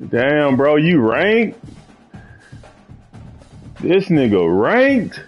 Damn, bro, you ranked? This nigga ranked?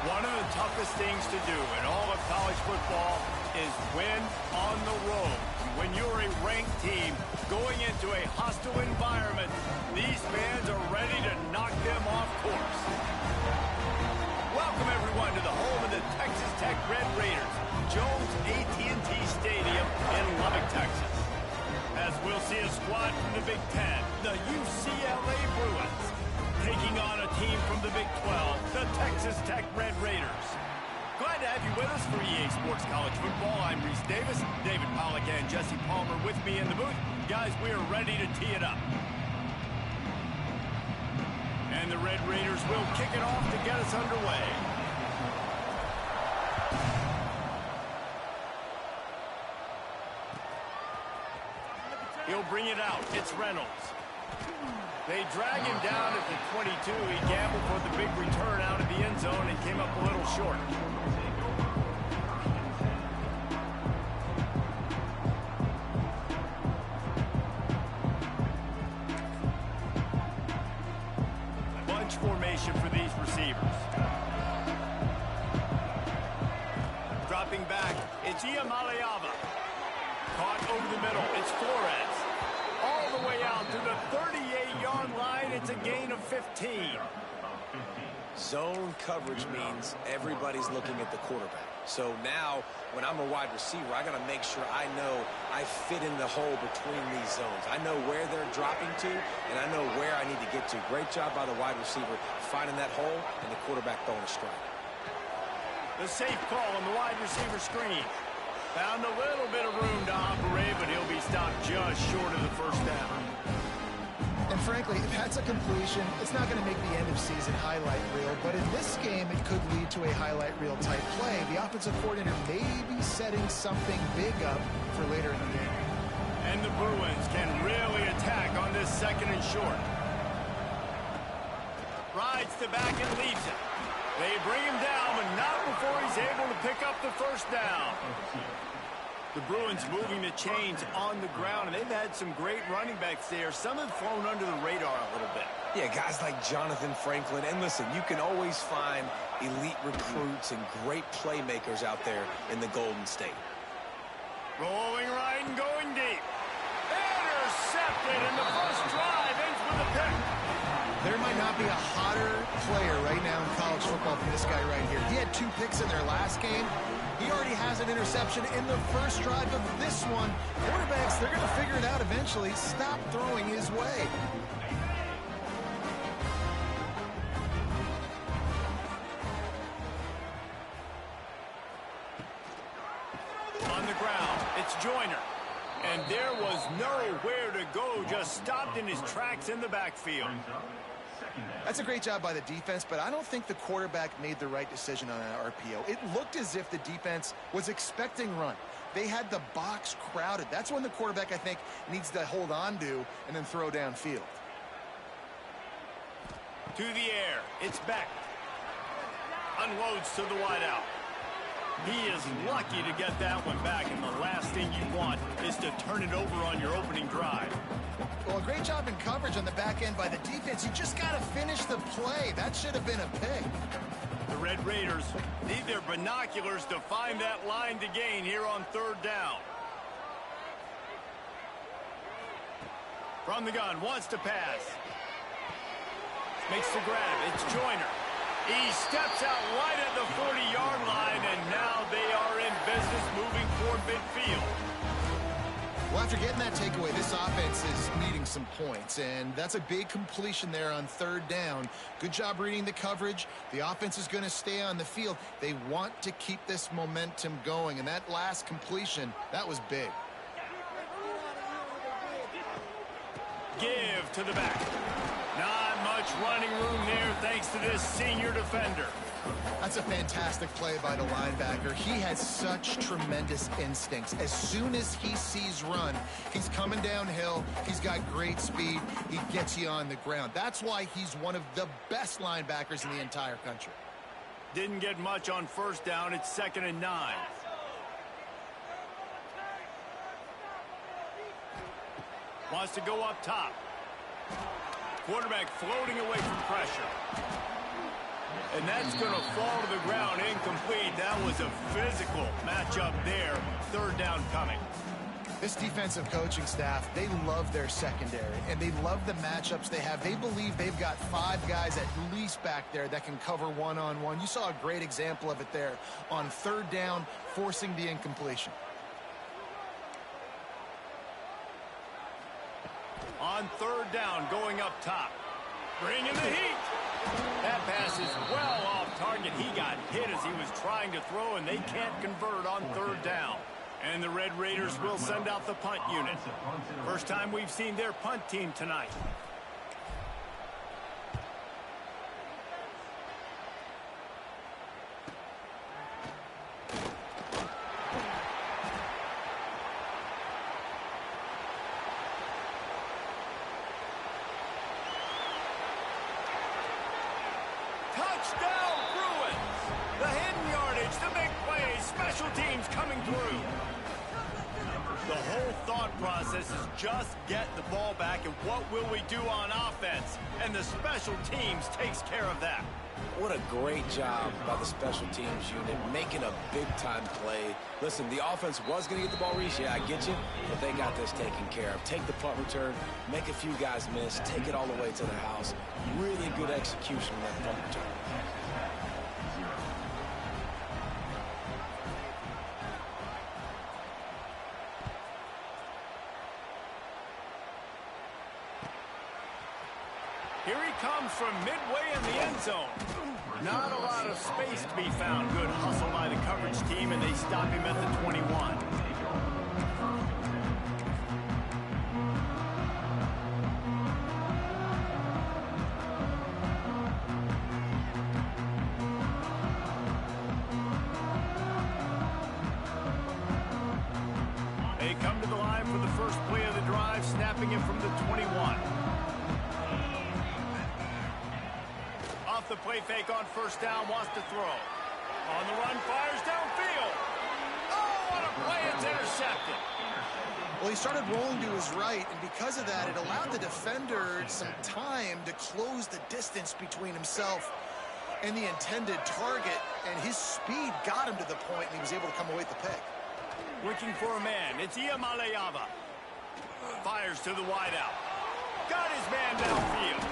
One of the toughest things to do in all of college football is win on the road. When you're a ranked team going into a hostile environment. These fans are ready to knock them off course. Welcome, everyone, to the home of the Texas Tech Red Raiders, Jones AT&T Stadium in Lubbock, Texas. As we'll see a squad from the Big Ten, the UCLA Bruins, taking on a team from the Big 12, the Texas Tech Red Raiders. Glad to have you with us for EA Sports College Football. I'm Reese Davis, David Pollack and Jesse Palmer with me in the booth. Guys, we are ready to tee it up. And the Red Raiders will kick it off to get us underway. He'll bring it out. It's Reynolds. They drag him down at the 22. He gambled for the big return out of the end zone and came up a little short. Bunch formation for these receivers. Dropping back, it's Iamaleava. Caught over the middle, it's Flores. All the way out to the 38-yard line. It's a gain of 15. Zone coverage means everybody's looking at the quarterback. So now, when I'm a wide receiver, I got to make sure I know I fit in the hole between these zones. I know where they're dropping to, and I know where I need to get to. Great job by the wide receiver finding that hole and the quarterback throwing a strike. The safe call on the wide receiver screen. Found a little bit of room to operate, but he'll be stopped just short of the first down. And frankly, if that's a completion, it's not going to make the end of season highlight reel. But in this game, it could lead to a highlight reel type play. The offensive coordinator may be setting something big up for later in the game. And the Bruins can really attack on this second and short. Rides the back and leaves it. They bring him down, but not before he's able to pick up the first down. The Bruins moving the chains on the ground, and they've had some great running backs there. Some have flown under the radar a little bit. Yeah, guys like Jonathan Franklin. And listen, you can always find elite recruits and great playmakers out there in the Golden State. Rolling right and going deep. Intercepted, and the first drive ends with a pick. There might not be a hotter player right now in college football than this guy right here. He had 2 picks in their last game. He already has an interception in the first drive of this one. Quarterbacks, they're going to figure it out eventually. Stop throwing his way. On the ground, it's Joyner. And there was nowhere to go, just stopped in his tracks in the backfield. That's a great job by the defense, but I don't think the quarterback made the right decision on that RPO. It looked as if the defense was expecting run. They had the box crowded. That's when the quarterback, I think, needs to hold on to and then throw downfield. To the air, it's Beck. Unloads to the wideout. He is lucky to get that one back, and the last thing you want is to turn it over on your opening drive. Well, a great job in coverage on the back end by the defense. You just got to finish the play. That should have been a pick. The Red Raiders need their binoculars to find that line to gain here on third down. From the gun, wants to pass. Makes the grab. It's Joyner. He steps out right at the 40-yard line, and now they are in business moving toward midfield. Well, after getting that takeaway, this offense is needing some points, and that's a big completion there on third down. Good job reading the coverage. The offense is going to stay on the field. They want to keep this momentum going, and that last completion, that was big. Give to the back. Not much running room there thanks to this senior defender. That's a fantastic play by the linebacker. He has such tremendous instincts. As soon as he sees run, he's coming downhill. He's got great speed. He gets you on the ground. That's why he's one of the best linebackers in the entire country. Didn't get much on first down. It's 2nd and 9. Wants to go up top. Quarterback floating away from pressure. And that's going to fall to the ground incomplete. That was a physical matchup there. Third down coming. This defensive coaching staff, they love their secondary, and they love the matchups they have. They believe they've got 5 guys at least back there that can cover one-on-one. You saw a great example of it there on 3rd down, forcing the incompletion. On 3rd down, going up top. Bringing the heat. That pass is well off target. He got hit as he was trying to throw, and they can't convert on 3rd down. And the Red Raiders will send out the punt unit. First time we've seen their punt team tonight. Touchdown, Bruins! The hidden yardage, the big plays, special teams coming through. The whole thought process is just get the ball back and what will we do on offense? And the special teams takes care of that. What a great job by the special teams unit, making a big-time play. Listen, the offense was going to get the ball reached. Yeah, I get you, but they got this taken care of. Take the punt return, make a few guys miss, take it all the way to the house. Really good execution on that punt return. Here he comes from midway in the end zone. Not a lot of space to be found. Good hustle by the coverage team, and they stop him at the 21. They come to the line for the first play of the drive, snapping him from the 21. Off the play fake on 1st down, wants to throw. On the run, fires downfield. Oh, what a play, it's intercepted. Well, he started rolling to his right, and because of that, it allowed the defender some time to close the distance between himself and the intended target, and his speed got him to the point, and he was able to come away with the pick. Looking for a man, it's Iamaleava. Fires to the wideout. Got his man downfield.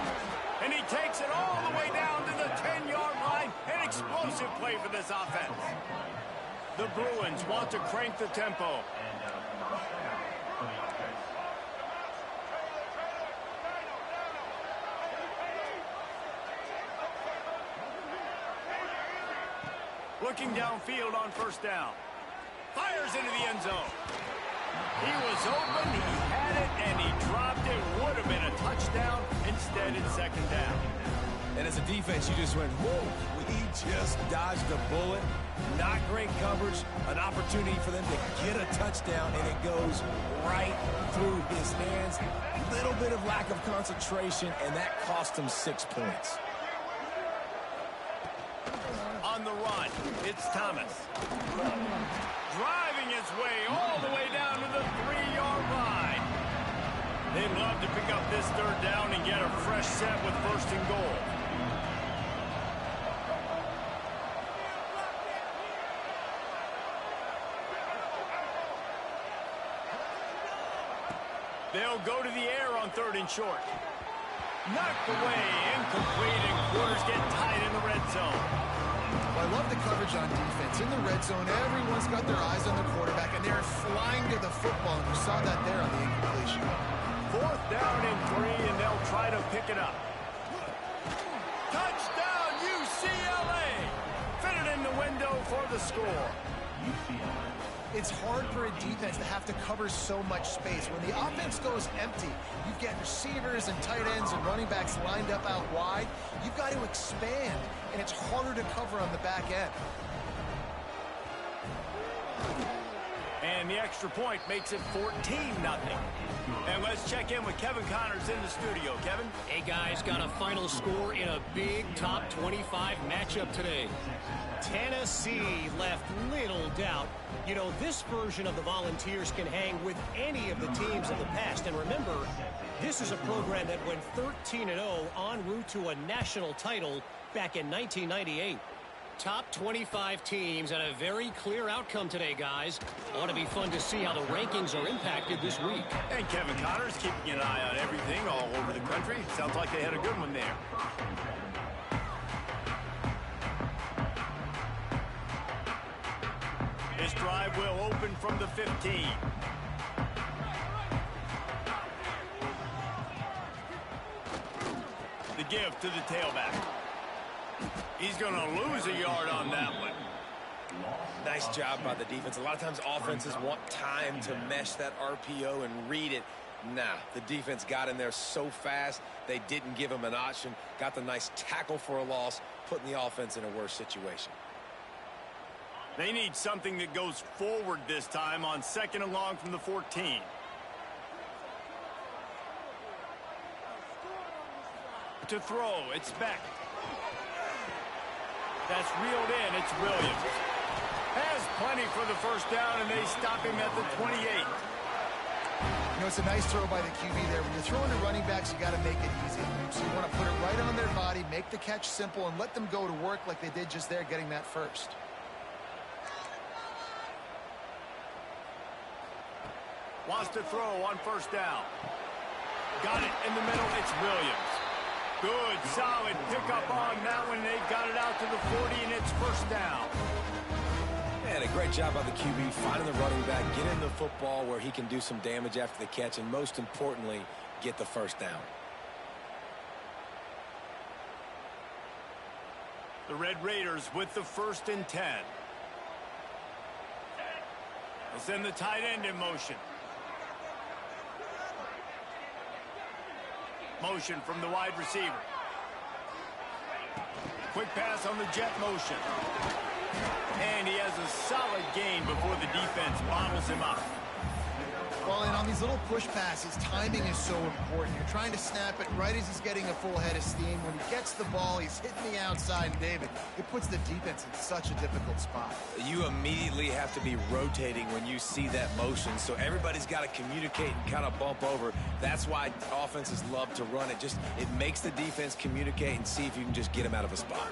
And he takes it all the way down to the 10-yard line. An explosive play for this offense. The Bruins want to crank the tempo. Looking downfield on 1st down. Fires into the end zone. He was open, he had it, and he dropped it. Would have been a touchdown. Instead, it's 2nd down. And as a defense, you just went, whoa, we just dodged a bullet. Not great coverage. An opportunity for them to get a touchdown, and it goes right through his hands. Little bit of lack of concentration, and that cost him 6 points. On the run, it's Thomas. Driving his way all the way down to the 3-yard line. They'd love to pick up this 3rd down and get a fresh set with 1st and goal. They'll go to the air on 3rd and short. Knocked away, incomplete, and quarters get tight in the red zone. Well, I love the coverage on defense. In the red zone, everyone's got their eyes on the quarterback, and they're flying to the football. And you saw that there on the incompletion. 4th down and 3, and they'll try to pick it up. Touchdown, UCLA! Fitted in the window for the score. It's hard for a defense to have to cover so much space. When the offense goes empty, you've got receivers and tight ends and running backs lined up out wide. You've got to expand, and it's harder to cover on the back end. And the extra point makes it 14-0. And let's check in with Kevin Connors in the studio. Kevin? Hey, guys, got a final score in a big top 25 matchup today. Tennessee left little doubt. You know, this version of the Volunteers can hang with any of the teams of the past. And remember, this is a program that went 13-0 en route to a national title back in 1998. Top 25 teams and a very clear outcome today, guys. Ought to be fun to see how the rankings are impacted this week. And Kevin Connor's keeping an eye on everything all over the country. Sounds like they had a good one there. This drive will open from the 15. The give to the tailback. He's going to lose a yard on that one. Nice job by the defense. A lot of times offenses want time to mesh that RPO and read it. Nah, the defense got in there so fast, they didn't give him an option. Got the nice tackle for a loss, putting the offense in a worse situation. They need something that goes forward this time on 2nd and long from the 14. To throw, it's Beck. That's reeled in, it's Williams. Has plenty for the first down, and they stop him at the 28. You know, it's a nice throw by the QB there. When you're throwing to running backs, you got to make it easy. So you want to put it right on their body, make the catch simple, and let them go to work like they did just there, getting that first. Wants to throw on 1st down. Got it in the middle, it's Williams. Good, solid pickup on that one. They've got it out to the 40, and it's 1st down. And a great job by the QB, finding the running back, getting the football where he can do some damage after the catch, and most importantly, get the 1st down. The Red Raiders with the 1st and 10. They'll send the tight end in motion. Motion from the wide receiver. Quick pass on the jet motion. And he has a solid gain before the defense bottles him up. Well, and on these little push passes, timing is so important. You're trying to snap it right as he's getting a full head of steam. When he gets the ball, he's hitting the outside, and David, it puts the defense in such a difficult spot. You immediately have to be rotating when you see that motion, so everybody's got to communicate and kind of bump over. That's why offenses love to run it. It makes the defense communicate and see if you can just get him out of a spot.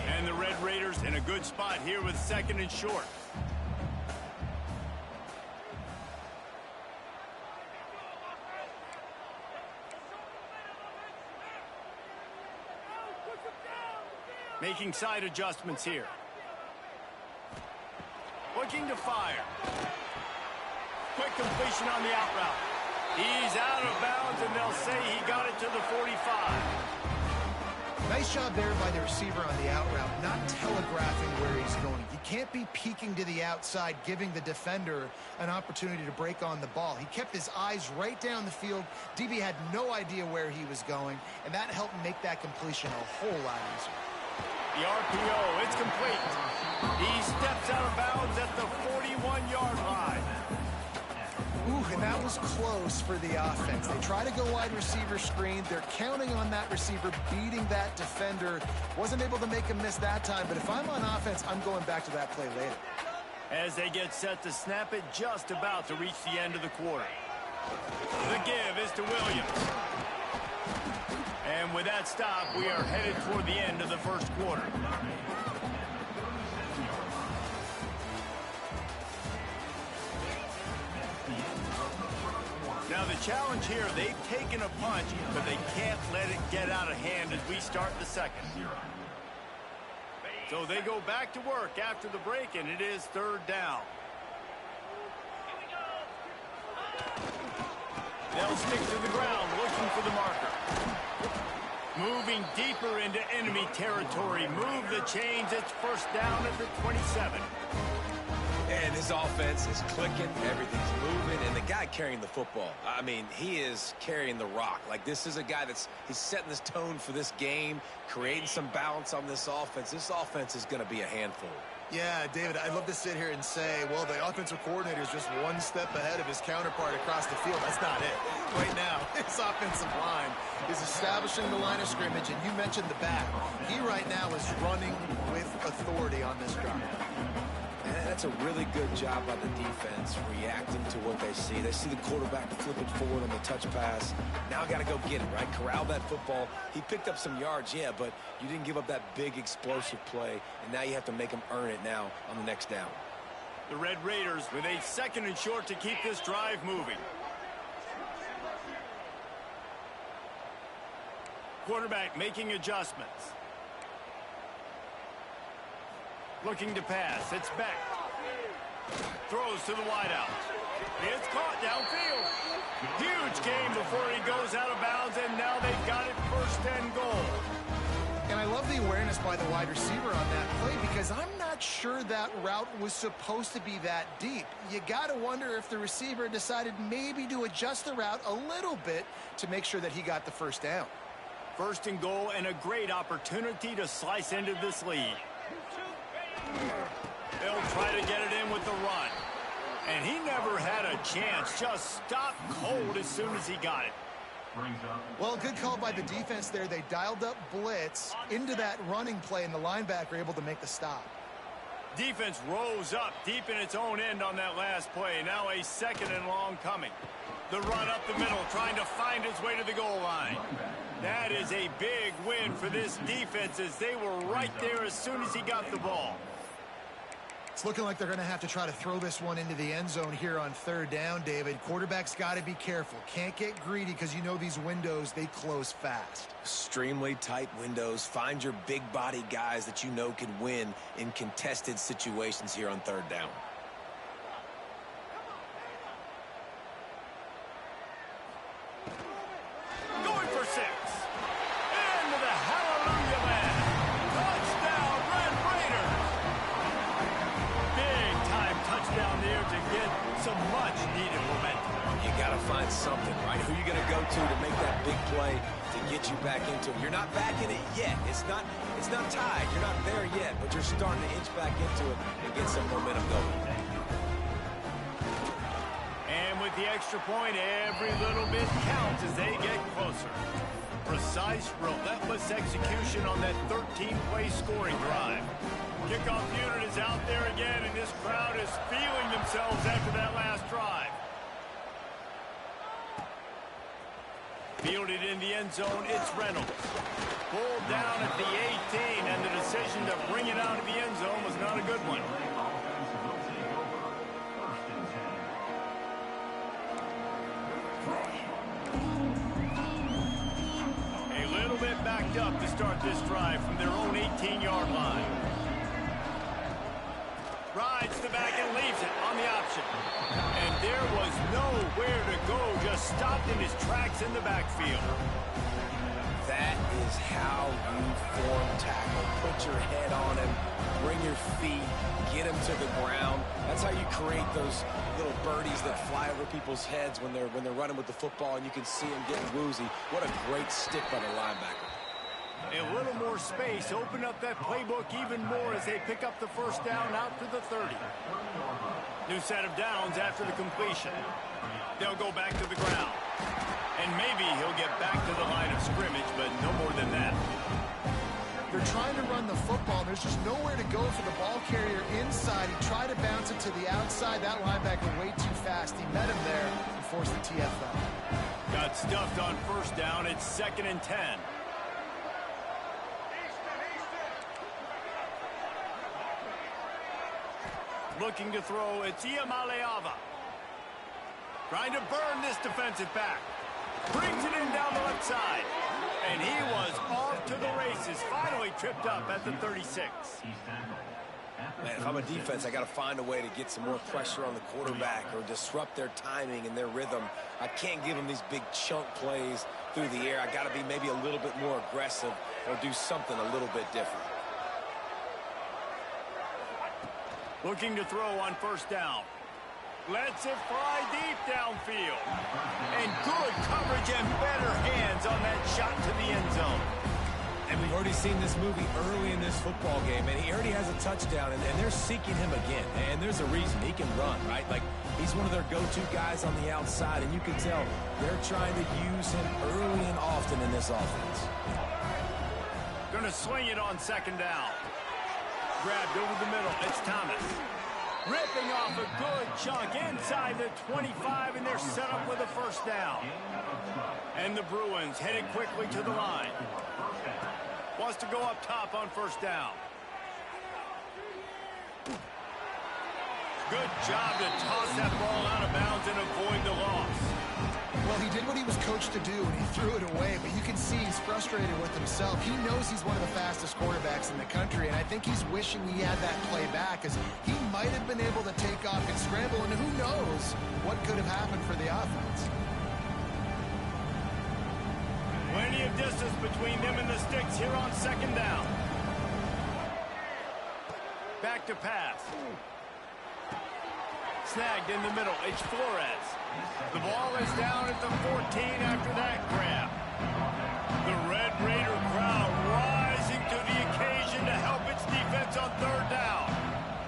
And the Red Raiders in a good spot here with 2nd and short. Making side adjustments here. Looking to fire. Quick completion on the out route. He's out of bounds, and they'll say he got it to the 45. Nice job there by the receiver on the out route, not telegraphing where he's going. He can't be peeking to the outside, giving the defender an opportunity to break on the ball. He kept his eyes right down the field. DB had no idea where he was going, and that helped make that completion a whole lot easier. The RPO, it's complete. He steps out of bounds at the 41-yard line. Ooh, and that was close for the offense. They try to go wide receiver screen. They're counting on that receiver beating that defender. Wasn't able to make him miss that time, but if I'm on offense, I'm going back to that play later. As they get set to snap it, just about to reach the end of the quarter. The give is to Williams. And with that stop, we are headed toward the end of the 1st quarter. Now the challenge here, they've taken a punch, but they can't let it get out of hand as we start the 2nd. So they go back to work after the break, and it is 3rd down. They'll stick to the ground, looking for the marker. Moving deeper into enemy territory. Move the chains. It's 1st down at the 27. And his offense is clicking. Everything's moving. And the guy carrying the football, I mean, he is carrying the rock. Like, this is a guy he's setting this tone for this game, creating some balance on this offense. This offense is going to be a handful. Yeah, David, I'd love to sit here and say, well, the offensive coordinator is just one step ahead of his counterpart across the field. That's not it. Right now, his offensive line is establishing the line of scrimmage, and you mentioned the back. He right now is running with authority on this drive. That's a really good job by the defense, reacting to what they see. They see the quarterback flip it forward on the touch pass. Now I got to go get it, right? Corral that football. He picked up some yards, yeah, but you didn't give up that big explosive play, and now you have to make him earn it now on the next down. The Red Raiders with a 2nd and short to keep this drive moving. Quarterback making adjustments. Looking to pass. It's back. Throws to the wideout. It's caught downfield. Huge gain before he goes out of bounds, and now they've got it 1st and goal. And I love the awareness by the wide receiver on that play because I'm not sure that route was supposed to be that deep. You got to wonder if the receiver decided maybe to adjust the route a little bit to make sure that he got the 1st down. 1st and goal, and a great opportunity to slice into this lead. They'll try to get it in with the run. And he never had a chance. Just stopped cold as soon as he got it. Well, good call by the defense there. They dialed up blitz into that running play, and the linebacker able to make the stop. Defense rose up deep in its own end on that last play. Now a 2nd and long coming. The run up the middle, trying to find his way to the goal line. That is a big win for this defense as they were right there as soon as he got the ball. It's looking like they're going to have to try to throw this one into the end zone here on 3rd down, David. Quarterback's got to be careful. Can't get greedy because you know these windows, they close fast. Extremely tight windows. Find your big body guys that you know can win in contested situations here on 3rd down. Going for 6. Into the hallelujah land. Touchdown, Red Raiders. Big time touchdown there to get some much needed momentum. You got to find something, right? Who you going to go to make that big play to get you back into it? You're not back in it yet. It's not tied. You're not there yet, but you're starting to inch back into it and get some momentum going. And with the extra point, every little bit counts as they get closer. Precise, relentless execution on that 13-play scoring drive. Kickoff unit is out there again, and this crowd is feeling themselves after that last drive. Fielded in the end zone, it's Reynolds. Pulled down at the 18, and the decision to bring it out of the end zone was not a good one. A little bit backed up to start this drive from their own 18-yard line. Rides the back and leaves it on the option. And there was nowhere to go, just stopped in his tracks in the backfield. That is how you form tackle. Put your head on him, bring your feet, get him to the ground. That's how you create those little birdies that fly over people's heads when they're running with the football, and you can see them getting woozy. What a great stick by the linebacker. A little more space, open up that playbook even more as they pick up the 1st down out to the 30. New set of downs after the completion. They'll go back to the ground. And maybe he'll get back to the line of scrimmage, but no more than that. They're trying to run the football. There's just nowhere to go for the ball carrier inside. He tried to bounce it to the outside. That linebacker way too fast. He met him there and forced the TFL. Got stuffed on 1st down. It's 2nd and 10. Looking to throw, it's Iamaleava. Trying to burn this defensive back. Brings it in down the left side. And he was off to the races. Finally tripped up at the 36. Man, if I'm a defense, I got to find a way to get some more pressure on the quarterback or disrupt their timing and their rhythm. I can't give them these big chunk plays through the air. I got to be maybe a little bit more aggressive or do something a little bit different. Looking to throw on 1st down. Lets it fly deep downfield. And good coverage and better hands on that shot to the end zone. And we've already seen this movie early in this football game, and he already has a touchdown, and they're seeking him again. And there's a reason. He can run, right? Like, he's one of their go-to guys on the outside, and you can tell they're trying to use him early and often in this offense. Going to swing it on 2nd down. Grabbed over the middle. It's Thomas. Ripping off a good chunk inside the 25, and they're set up with a first down. And the Bruins headed quickly to the line. Wants to go up top on first down. Good job to toss that ball out of bounds and avoid the loss. Well, he did what he was coached to do, and he threw it away, but you can see he's frustrated with himself. He knows he's one of the fastest quarterbacks in the country, and I think he's wishing he had that play back, as he might have been able to take off and scramble, and who knows what could have happened for the offense. Plenty of distance between them and the sticks here on second down. Back to pass. Snagged in the middle. It's Flores. The ball is down at the 14 after that grab. The Red Raider crowd rising to the occasion to help its defense on third down.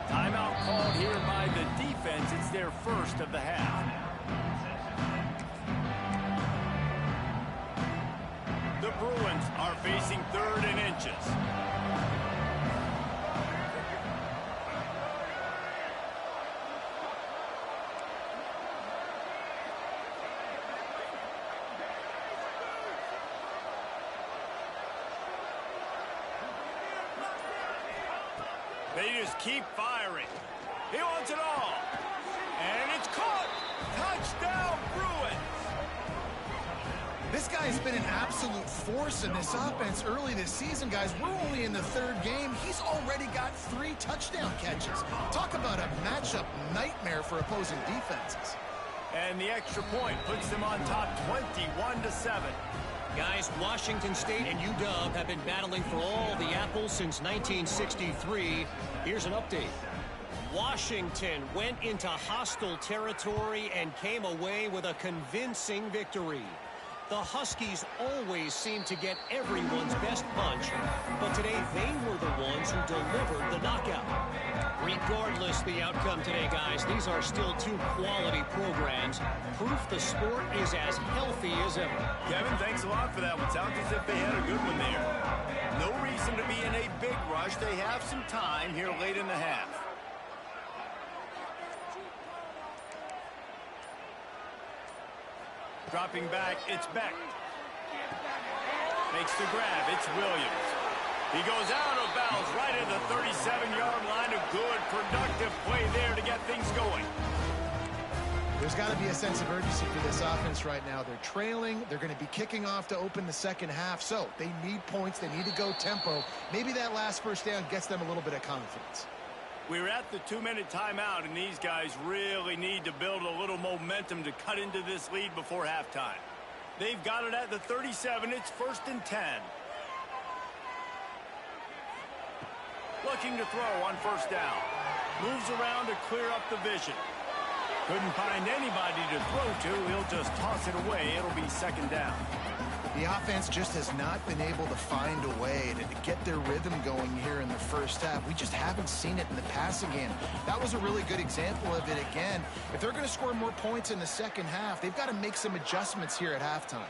Timeout called here by the defense. It's their first of the half. The Bruins are facing third and inches. They just keep firing. He wants it all. And it's caught. Touchdown, Bruins. This guy's been an absolute force in this offense early this season, guys. We're only in the third game. He's already got 3 touchdown catches. Talk about a matchup nightmare for opposing defenses. And the extra point puts them on top 21-7. Guys, Washington State and UW have been battling for all the apples since 1963. Here's an update. Washington went into hostile territory and came away with a convincing victory. The Huskies always seem to get everyone's best punch, but today they were the ones who delivered the knockout. Regardless the outcome today, guys, these are still 2 quality programs. Proof the sport is as healthy as ever. Kevin, thanks a lot for that one. Sounds as if they had a good one there. No reason to be in a big rush. They have some time here late in the half. Dropping back, it's Beck. Makes the grab, it's Williams. He goes out of bounds right at the 37-yard line. A good, productive play there to get things going. There's got to be a sense of urgency for this offense right now. They're trailing. They're going to be kicking off to open the second half. So they need points. They need to go tempo. Maybe that last first down gets them a little bit of confidence. We're at the 2-minute timeout, and these guys really need to build a little momentum to cut into this lead before halftime. They've got it at the 37. It's 1st and 10. Looking to throw on first down. Moves around to clear up the vision. Couldn't find anybody to throw to. He'll just toss it away. It'll be 2nd down. The offense just has not been able to find a way to get their rhythm going here in the first half. We just haven't seen it in the passing game. That was a really good example of it again. If they're going to score more points in the second half, they've got to make some adjustments here at halftime.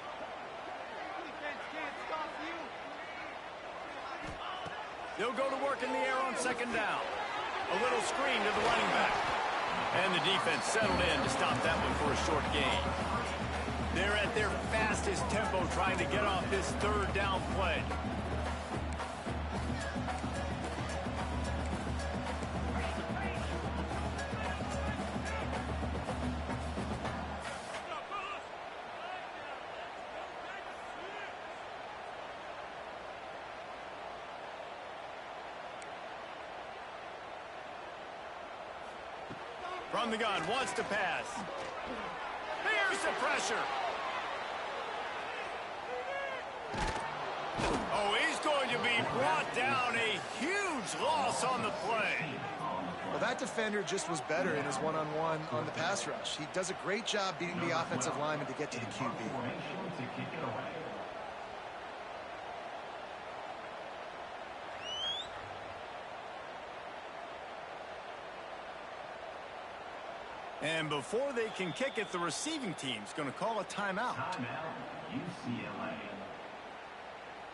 They'll go to work in the air on 2nd down. A little screen to the running back. And the defense settled in to stop that one for a short gain. They're at their fastest tempo trying to get off this 3rd down play. From the gun, wants to pass. Here's the pressure. Oh, he's going to be brought down. A huge loss on the play. Well, that defender just was better in his one-on-one on the pass rush. He does a great job beating the offensive lineman to get to the QB. And before they can kick it, the receiving team's going to call a timeout. UCLA.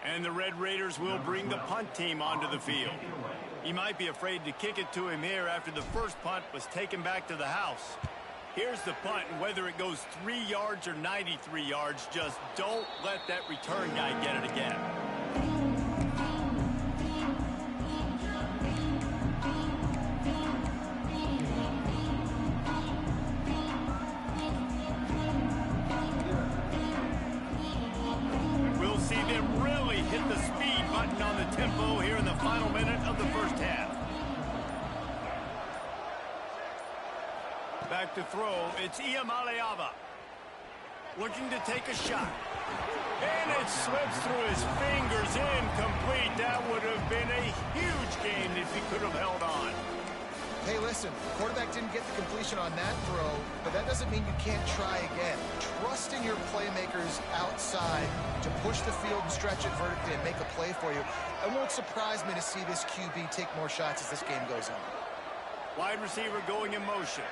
And the Red Raiders will bring the punt team onto the field. He might be afraid to kick it to him here after the first punt was taken back to the house. Here's the punt, and whether it goes 3 yards or 93 yards, just don't let that return guy get it again. We'll see them really hit the speed button on the tempo here in the final minute of the first half. Back to throw, it's Iamaleava. Looking to take a shot. And it slips through his fingers, incomplete. That would have been a huge gain if he could have held on. Hey, listen, quarterback didn't get the completion on that throw, but that doesn't mean you can't try again. Trust in your playmakers outside to push the field and stretch it vertically and make a play for you. It won't surprise me to see this QB take more shots as this game goes on. Wide receiver going in motion.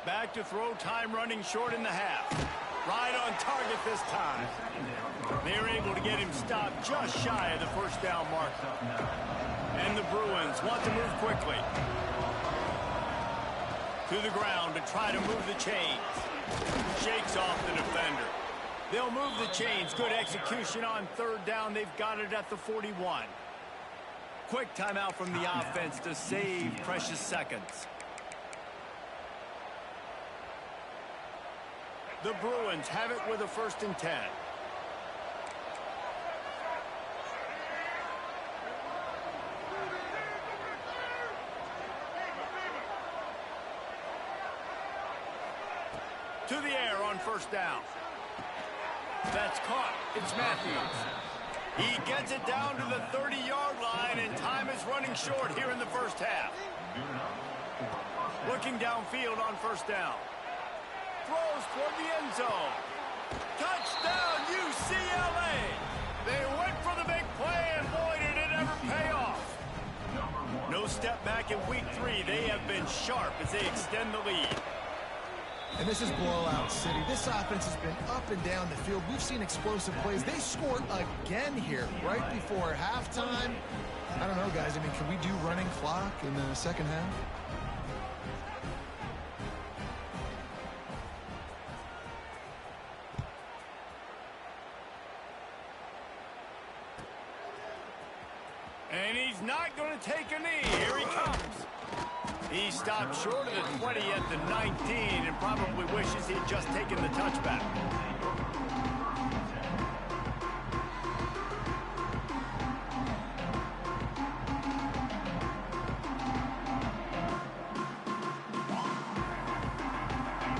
Back to throw, time running short in the half. Right on target this time. They're able to get him stopped just shy of the first down marker. And the Bruins want to move quickly. To the ground to try to move the chains. Shakes off the defender. They'll move the chains. Good execution on third down. They've got it at the 41. Quick timeout from the offense to save precious seconds. The Bruins have it with a 1st and 10. To the air on 1st down. That's caught. It's Matthews. He gets it down to the 30-yard line, and time is running short here in the first half. Looking downfield on 1st down. Throws toward the end zone. Touchdown, UCLA! They went for the big play, and boy, did it ever pay off. No step back in week 3. They have been sharp as they extend the lead. And this is blowout city. This offense has been up and down the field. We've seen explosive plays. They scored again here right before halftime. I don't know, guys. I mean, can we do running clock in the second half? And he's not going to take a knee. Here he comes. He stopped short of the 20 at the 19 and probably wishes he had just taken the touchback.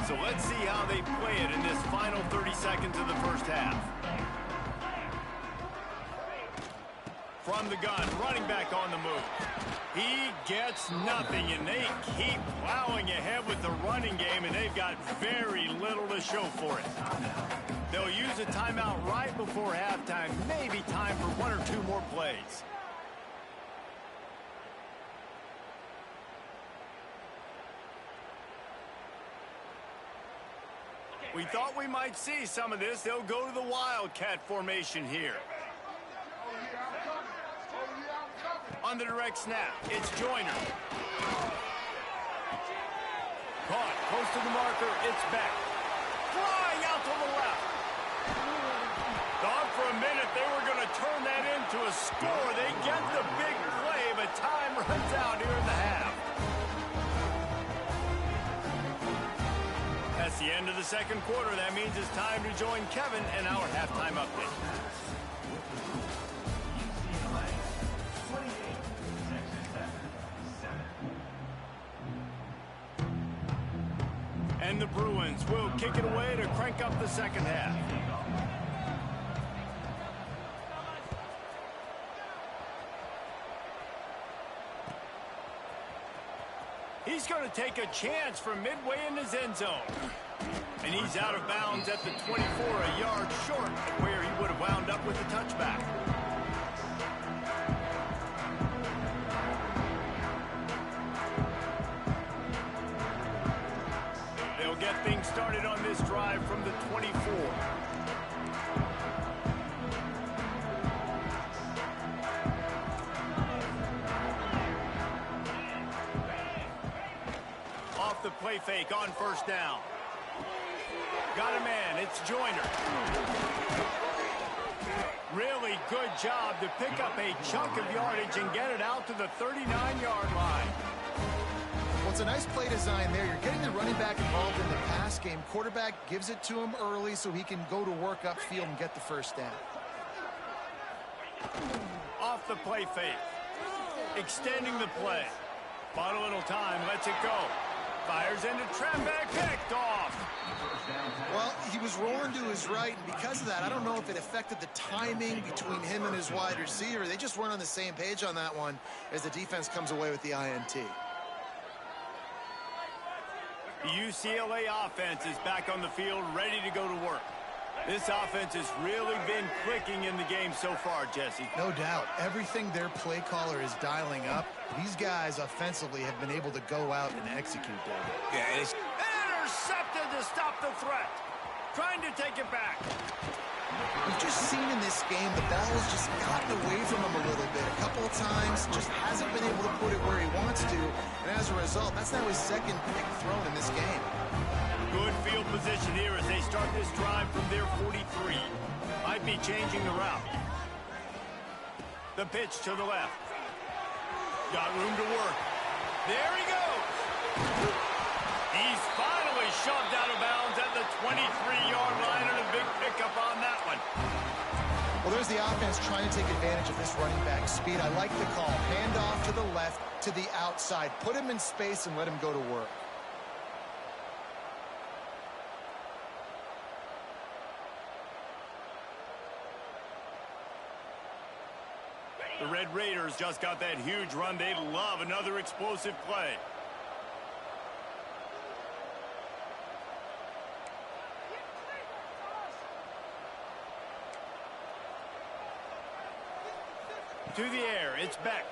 So let's see how they play it in this final 30 seconds of the first half. From the gun, running back on the move. He gets nothing, and they keep plowing ahead with the running game, and they've got very little to show for it. They'll use a timeout right before halftime, maybe time for 1 or 2 more plays. We thought we might see some of this. They'll go to the Wildcat formation here. On the direct snap, it's Joyner. Caught, close to the marker, it's Beck. Flying out to the left. Thought for a minute they were going to turn that into a score. They get the big play, but time runs out here in the half. That's the end of the second quarter. That means it's time to join Kevin in our halftime update. And the Bruins will kick it away to crank up the second half. He's going to take a chance from midway in his end zone. And he's out of bounds at the 24, a yard short of where he would have wound up with the touchback. They'll get things started on this drive from the 24. Off the play fake on first down. Got a man. It's Joyner. Really good job to pick up a chunk of yardage and get it out to the 39-yard line. Well, it's a nice play design there. You're getting the running back involved in the pass game. Quarterback gives it to him early so he can go to work upfield and get the first down. Off the play fake. Extending the play. Bought a little time. Lets it go. Fires into traffic. Picked off. Well, he was rolling to his right, and because of that, I don't know if it affected the timing between him and his wide receiver. They just weren't on the same page on that one as the defense comes away with the INT. The UCLA offense is back on the field, ready to go to work. This offense has really been clicking in the game so far, Jesse. No doubt. Everything their play caller is dialing up, these guys offensively have been able to go out and execute, David. Yeah, it's Intercepted to stop the threat. Trying to take it back. We've just seen in this game the ball has just gotten away from him a little bit. A couple of times, just hasn't been able to put it where he wants to. And as a result, that's now his second pick thrown in this game. Good field position here as they start this drive from their 43. Might be changing the route. The pitch to the left. Got room to work. There he goes. He's finally shoved out of bounds at the 23-yard line, and a big pickup on that one. Well, there's the offense trying to take advantage of this running back speed. I like the call. Hand off to the left, to the outside. Put him in space and let him go to work. The Red Raiders just got that huge run. They love another explosive play. To the air, it's Beck.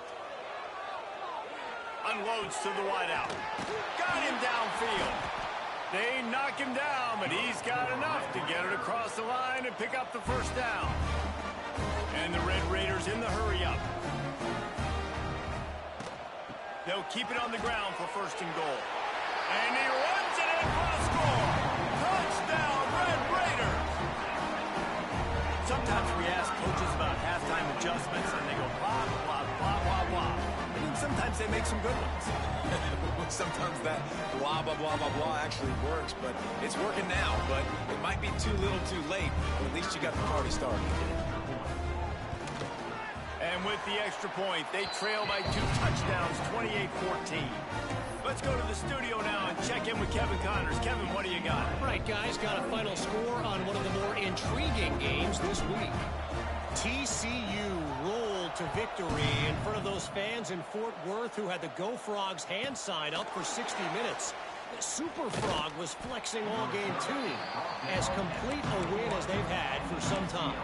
Unloads to the wideout. Got him downfield. They knock him down, but he's got enough to get it across the line and pick up the first down. And the Red Raiders in the hurry-up. They'll keep it on the ground for first and goal. And he runs it in for the score. Touchdown, Red Raiders! Sometimes we ask coaches about halftime adjustments, and they go blah, blah, blah, blah, blah. And then sometimes they make some good ones. sometimes that blah, blah, blah, blah, blah actually works, but it's working now. But it might be too little too late, but at least you got the party started. And with the extra point, they trail by 2 touchdowns, 28-14. Let's go to the studio now and check in with Kevin Connors. Kevin, what do you got? All right, guys, got a final score on one of the more intriguing games this week. TCU rolled to victory in front of those fans in Fort Worth who had the Go Frogs hand sign up for 60 minutes. The Super Frog was flexing all game too, as complete a win as they've had for some time.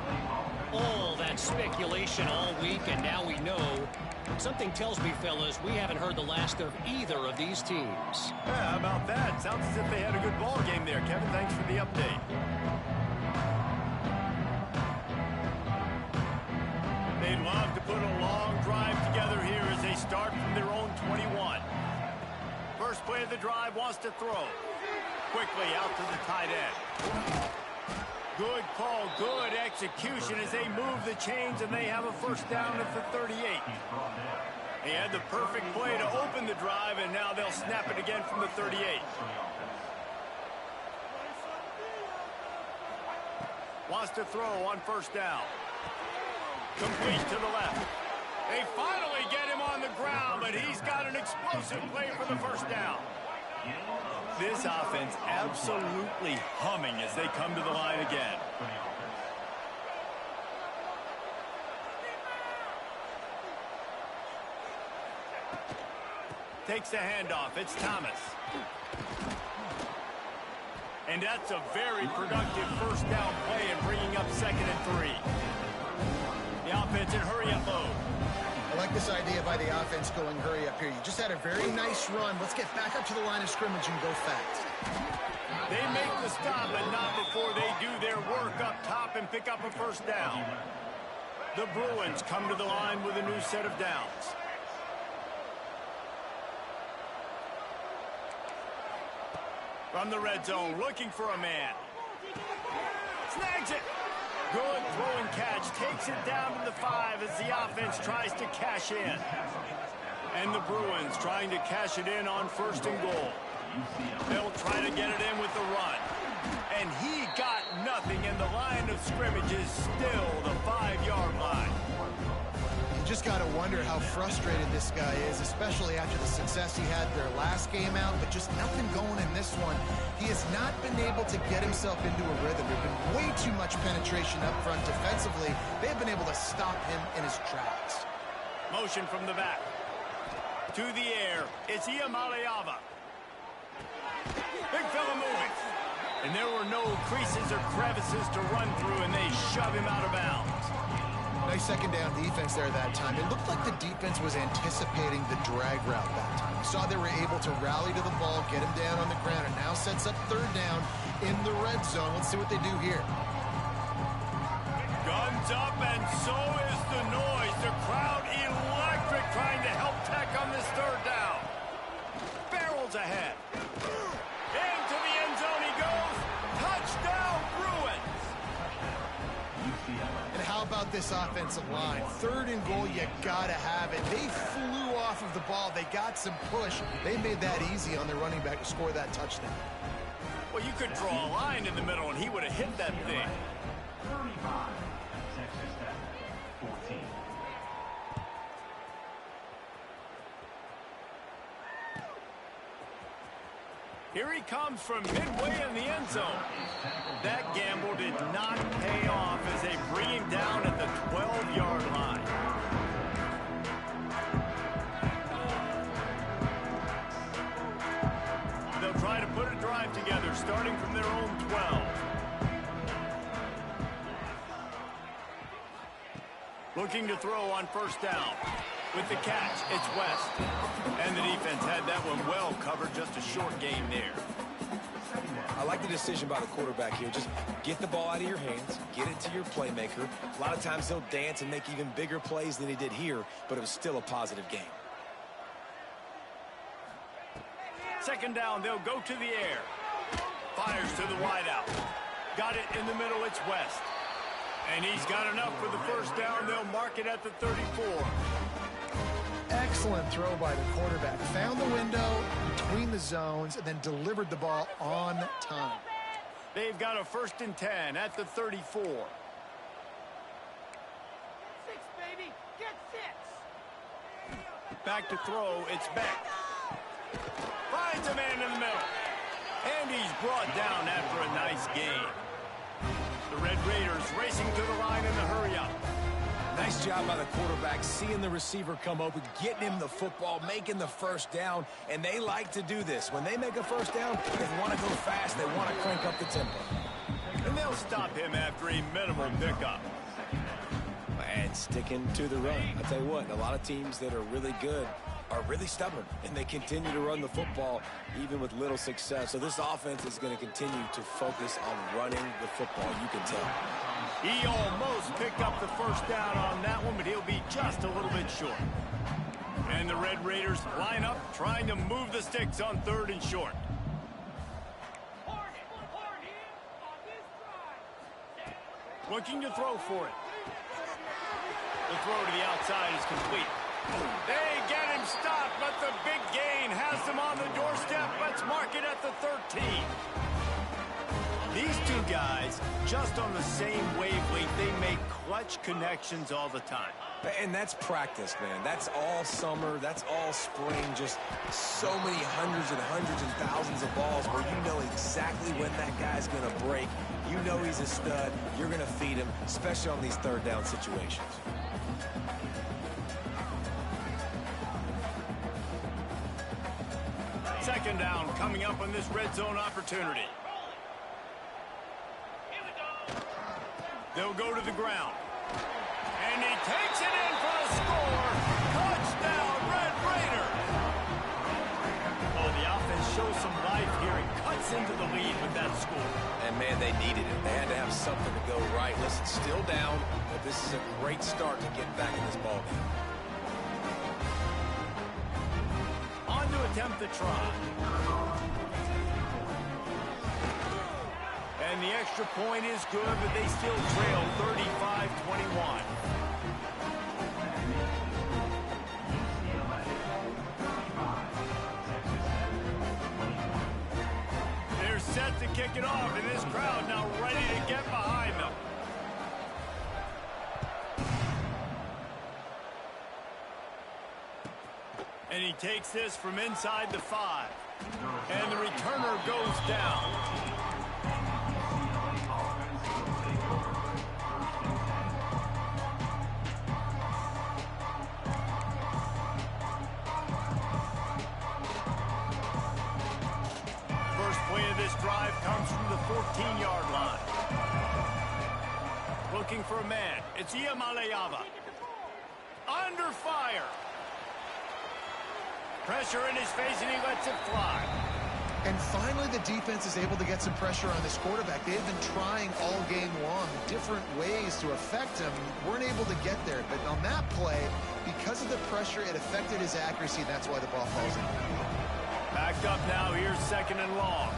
All that speculation all week, and now we know. Something tells me, fellas, we haven't heard the last of either of these teams. Yeah, how about that? Sounds as if they had a good ball game there. Kevin, thanks for the update. They'd love to put a long drive together here as they start from their own 21. First play of the drive, wants to throw. Quickly out to the tight end. Good call, good execution as they move the chains, and they have a first down at the 38. They had the perfect play to open the drive, and now they'll snap it again from the 38. Wants to throw on first down. Complete to the left. They finally get him on the ground, but he's got an explosive play for the first down. This offense absolutely humming as they come to the line again. Takes the handoff. It's Thomas. And that's a very productive first down play and bringing up 2nd and 3. The offense in hurry-up mode. I like this idea by the offense going hurry up here. You just had a very nice run. Let's get back up to the line of scrimmage and go fast. They make the stop, but not before they do their work up top and pick up a first down. The Bruins come to the line with a new set of downs. From the red zone, looking for a man. Snags it. Good throw and catch. Takes it down to the 5 as the offense tries to cash in. And the Bruins trying to cash it in on 1st and goal. They'll try to get it in with the run. And he got nothing, and the line of scrimmage is still the 5-yard line. You just got to wonder how frustrated this guy is, especially after the success he had their last game out, but just nothing going in this one. He has not been able to get himself into a rhythm. There's been way too much penetration up front defensively. They've been able to stop him in his tracks. Motion from the back. To the air, it's Iamaleava. Big fella moving. And there were no creases or crevices to run through, and they shove him out of bounds. Nice second down defense there that time. It looked like the defense was anticipating the drag route that time. You saw they were able to rally to the ball, get him down on the ground, and now sets up 3rd down in the red zone. Let's see what they do here. Guns up, and so is the noise. The crowd electric, trying to help Tech on this 3rd down. Barrels ahead. Into the end zone he goes. Touchdown, Bruins. And how about this offensive line? 3rd and goal, you gotta have it. They flew off of the ball. They got some push. They made that easy on their running back to score that touchdown. Well, you could draw a line in the middle, and he would have hit that thing. 35, Texas Tech, 14. Here he comes from midway in the end zone. That gamble did not pay off as they bring him down at the 12-yard line. They'll try to put a drive together, starting from their own 12. Looking to throw on 1st down. With the catch, it's West. And the defense had that one well covered, just a short gain there. I like the decision by the quarterback here. Just get the ball out of your hands, get it to your playmaker. A lot of times he'll dance and make even bigger plays than he did here, but it was still a positive game. 2nd down, they'll go to the air. Fires to the wideout. Got it in the middle, it's West. And he's got enough for the 1st down. They'll mark it at the 34. Excellent throw by the quarterback. Found the window between the zones and then delivered the ball on time. They've got a 1st and 10 at the 34. 6, baby. Get 6. Back to throw, it's Beck. Finds a man in the middle. And he's brought down after a nice gain. The Red Raiders racing to the line in the hurry-up. Nice job by the quarterback, seeing the receiver come open, getting him the football, making the 1st down, and they like to do this. When they make a 1st down, they want to go fast, they want to crank up the tempo. And they'll stop him after a minimal pickup. And sticking to the run. I'll tell you what, a lot of teams that are really good are really stubborn, and they continue to run the football even with little success. So this offense is going to continue to focus on running the football, you can tell. He almost picked up the 1st down on that one, but he'll be just a little bit short. And the Red Raiders line up, trying to move the sticks on 3rd and short. Looking to throw for it. The throw to the outside is complete. They get him stopped, but the big gain has them on the doorstep. Let's mark it at the 13. These two guys, just on the same wavelength, they make clutch connections all the time. And that's practice, man. That's all summer. That's all spring. Just so many hundreds and thousands of balls where you know exactly when that guy's going to break. You know he's a stud. You're going to feed him, especially on these 3rd down situations. Second down coming up on this red zone opportunity. They'll go to the ground. And he takes it in for a score. Touchdown, Red Raiders. Oh, the offense shows some life here and cuts into the lead with that score. And, man, they needed it. They had to have something to go right. Listen, still down, but this is a great start to get back in this ballgame. On to attempt the try. the extra point is good, but they still trail 35-21. They're set to kick it off, and this crowd now ready to get behind them. And he takes this from inside the 5. And the returner goes down. Drive comes from the 14-yard line. Looking for a man. It's Iamaleava. Under fire. Pressure in his face, and he lets it fly. And finally, the defense is able to get some pressure on this quarterback. They've been trying all game long different ways to affect him. Weren't able to get there. But on that play, because of the pressure, it affected his accuracy. That's why the ball falls in. Backed up now. Here's 2nd and long.